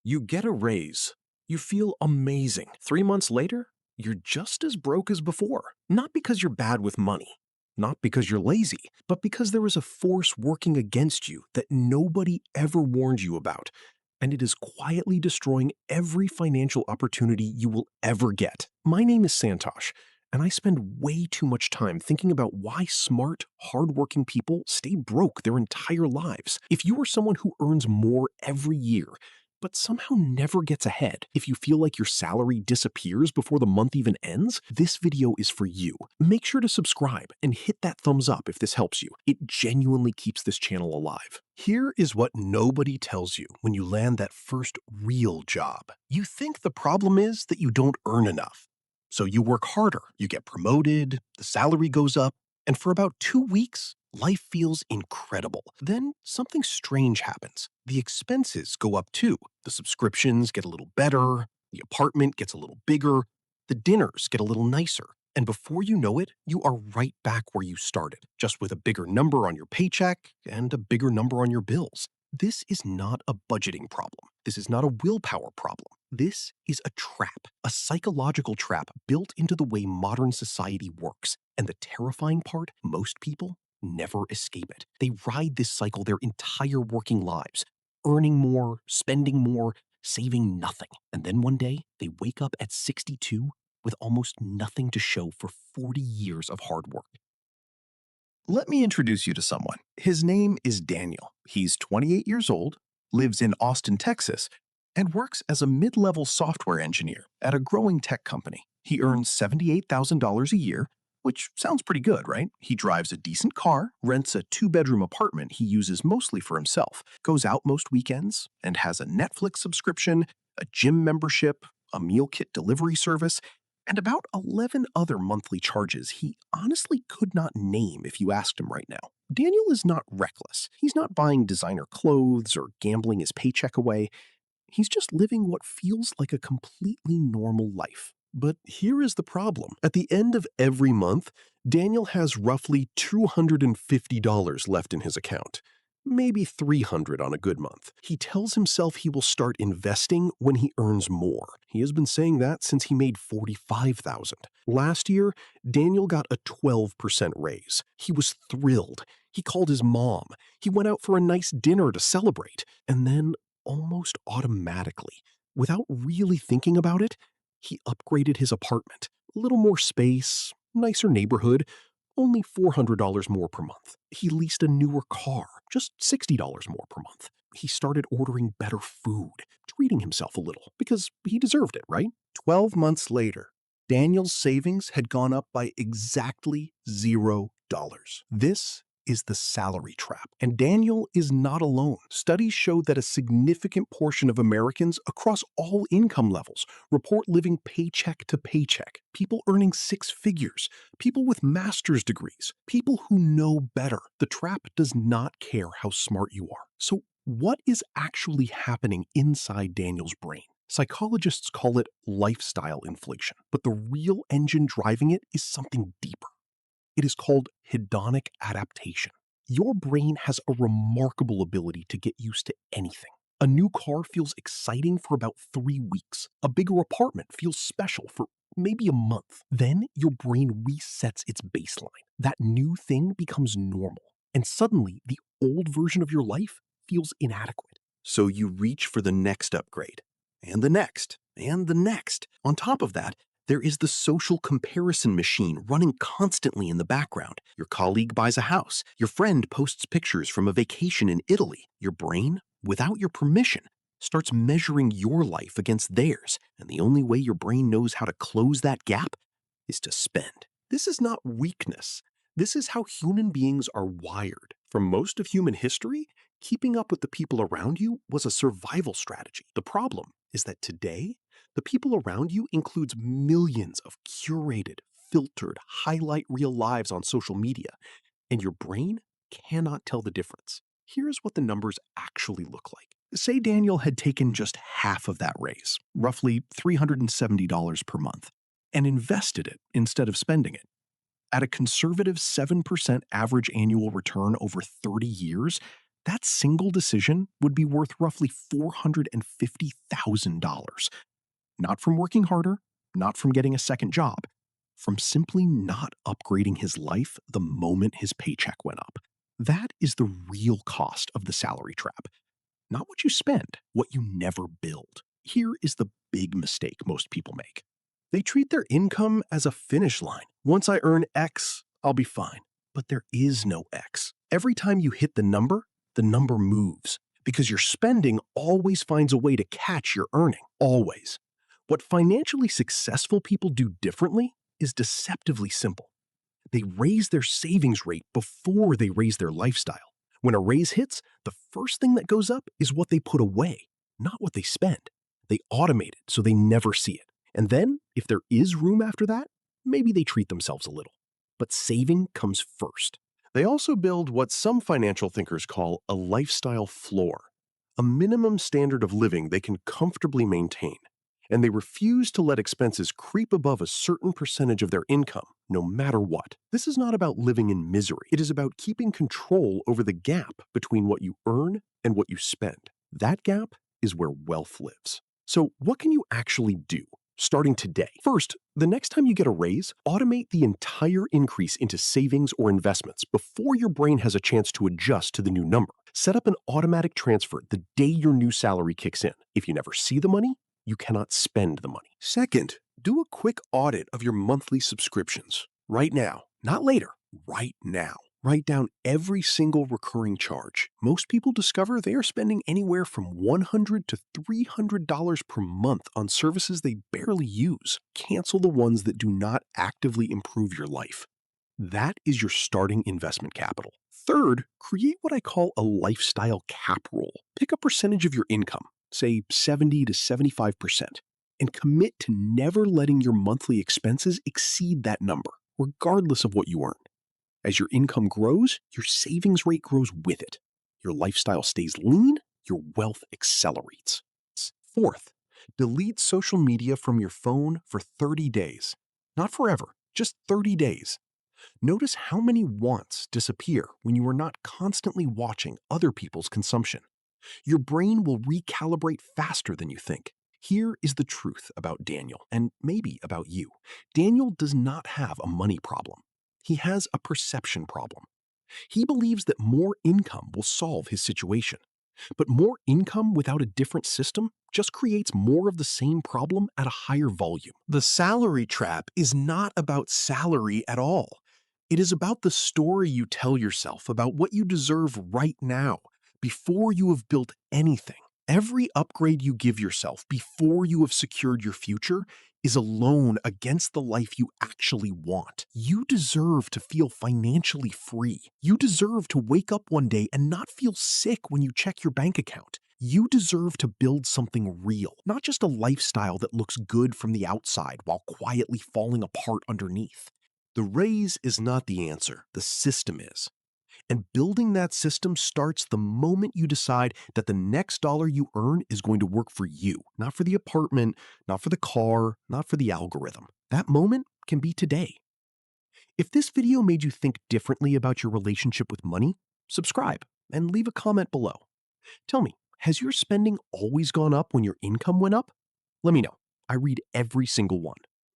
You get a raise. You feel amazing. 3 months later, you're just as broke as before. Not because you're bad with money, not because you're lazy, but because there is a force working against you that nobody ever warned you about. And it is quietly destroying every financial opportunity you will ever get. My name is Santosh, and I spend way too much time thinking about why smart, hardworking people stay broke their entire lives. If you are someone who earns more every year, but somehow never gets ahead, if you feel like your salary disappears before the month even ends, this video is for you. Make sure to subscribe and hit that thumbs up if this helps you. It genuinely keeps this channel alive. Here is what nobody tells you when you land that first real job. You think the problem is that you don't earn enough. So you work harder, you get promoted, the salary goes up, and for about 2 weeks, life feels incredible. Then something strange happens. The expenses go up too. The subscriptions get a little better, the apartment gets a little bigger, the dinners get a little nicer. And before you know it, you are right back where you started, just with a bigger number on your paycheck and a bigger number on your bills. This is not a budgeting problem. This is not a willpower problem. This is a trap, a psychological trap built into the way modern society works. And the terrifying part, most people never escape it. They ride this cycle their entire working lives, earning more, spending more, saving nothing. And then one day, they wake up at 62 with almost nothing to show for 40 years of hard work. Let me introduce you to someone. His name is Daniel. He's 28 years old, lives in Austin, Texas, and works as a mid-level software engineer at a growing tech company. He earns $78,000 a year, which sounds pretty good, right? He drives a decent car, rents a 2-bedroom apartment he uses mostly for himself, goes out most weekends, and has a Netflix subscription, a gym membership, a meal kit delivery service, and about 11 other monthly charges he honestly could not name if you asked him right now. Daniel is not reckless. He's not buying designer clothes or gambling his paycheck away. He's just living what feels like a completely normal life. But here is the problem. At the end of every month, Daniel has roughly $250 left in his account. Maybe $300 on a good month. He tells himself he will start investing when he earns more. He has been saying that since he made $45,000. Last year, Daniel got a 12% raise. He was thrilled. He called his mom. He went out for a nice dinner to celebrate. And then, almost automatically, without really thinking about it, he upgraded his apartment. A little more space, nicer neighborhood, only $400 more per month. He leased a newer car, just $60 more per month. He started ordering better food, treating himself a little, because he deserved it, right? 12 months later, Daniel's savings had gone up by exactly $0. This is the salary trap. And Daniel is not alone. Studies show that a significant portion of Americans across all income levels report living paycheck to paycheck. People earning 6 figures, people with master's degrees, people who know better. The trap does not care how smart you are. So what is actually happening inside Daniel's brain? Psychologists call it lifestyle inflation, but the real engine driving it is something deeper. It is called hedonic adaptation. Your brain has a remarkable ability to get used to anything. A new car feels exciting for about 3 weeks. A bigger apartment feels special for maybe a month. Then your brain resets its baseline. That new thing becomes normal. And suddenly, the old version of your life feels inadequate. So you reach for the next upgrade, and the next, and the next. On top of that, there is the social comparison machine running constantly in the background. Your colleague buys a house. Your friend posts pictures from a vacation in Italy. Your brain, without your permission, starts measuring your life against theirs. And the only way your brain knows how to close that gap is to spend. This is not weakness. This is how human beings are wired. For most of human history, keeping up with the people around you was a survival strategy. The problem is that today, the people around you includes millions of curated, filtered, highlight reel lives on social media, and your brain cannot tell the difference. Here's what the numbers actually look like. Say Daniel had taken just half of that raise, roughly $370 per month, and invested it instead of spending it. At a conservative 7% average annual return over 30 years, That single decision would be worth roughly $450,000. Not from working harder, not from getting a second job, from simply not upgrading his life the moment his paycheck went up. That is the real cost of the salary trap. Not what you spend, what you never build. Here is the big mistake most people make. They treat their income as a finish line. Once I earn X, I'll be fine. But there is no X. Every time you hit the number moves because your spending always finds a way to catch your earning. Always. What financially successful people do differently is deceptively simple. They raise their savings rate before they raise their lifestyle. When a raise hits, the first thing that goes up is what they put away, not what they spend. They automate it so they never see it. And then, if there is room after that, maybe they treat themselves a little. But saving comes first. They also build what some financial thinkers call a lifestyle floor, a minimum standard of living they can comfortably maintain. And they refuse to let expenses creep above a certain percentage of their income, no matter what. This is not about living in misery. It is about keeping control over the gap between what you earn and what you spend. That gap is where wealth lives. So what can you actually do? Starting today. First, the next time you get a raise, automate the entire increase into savings or investments before your brain has a chance to adjust to the new number. Set up an automatic transfer the day your new salary kicks in. If you never see the money, you cannot spend the money. Second, do a quick audit of your monthly subscriptions. Right now, not later, right now. Write down every single recurring charge. Most people discover they are spending anywhere from $100 to $300 per month on services they barely use. Cancel the ones that do not actively improve your life. That is your starting investment capital. Third, create what I call a lifestyle cap roll. Pick a percentage of your income, say 70 to 75%, and commit to never letting your monthly expenses exceed that number, regardless of what you earn. As your income grows, your savings rate grows with it. Your lifestyle stays lean, your wealth accelerates. Fourth, delete social media from your phone for 30 days. Not forever, just 30 days. Notice how many wants disappear when you are not constantly watching other people's consumption. Your brain will recalibrate faster than you think. Here is the truth about Daniel, and maybe about you. Daniel does not have a money problem. He has a perception problem. He believes that more income will solve his situation. But more income without a different system just creates more of the same problem at a higher volume. The salary trap is not about salary at all. It is about the story you tell yourself about what you deserve right now, before you have built anything. Every upgrade you give yourself before you have secured your future is a loan against the life you actually want. You deserve to feel financially free. You deserve to wake up one day and not feel sick when you check your bank account. You deserve to build something real, not just a lifestyle that looks good from the outside while quietly falling apart underneath. The raise is not the answer, the system is. And building that system starts the moment you decide that the next dollar you earn is going to work for you, not for the apartment, not for the car, not for the algorithm. That moment can be today. If this video made you think differently about your relationship with money, subscribe and leave a comment below. Tell me, has your spending always gone up when your income went up? Let me know. I read every single one.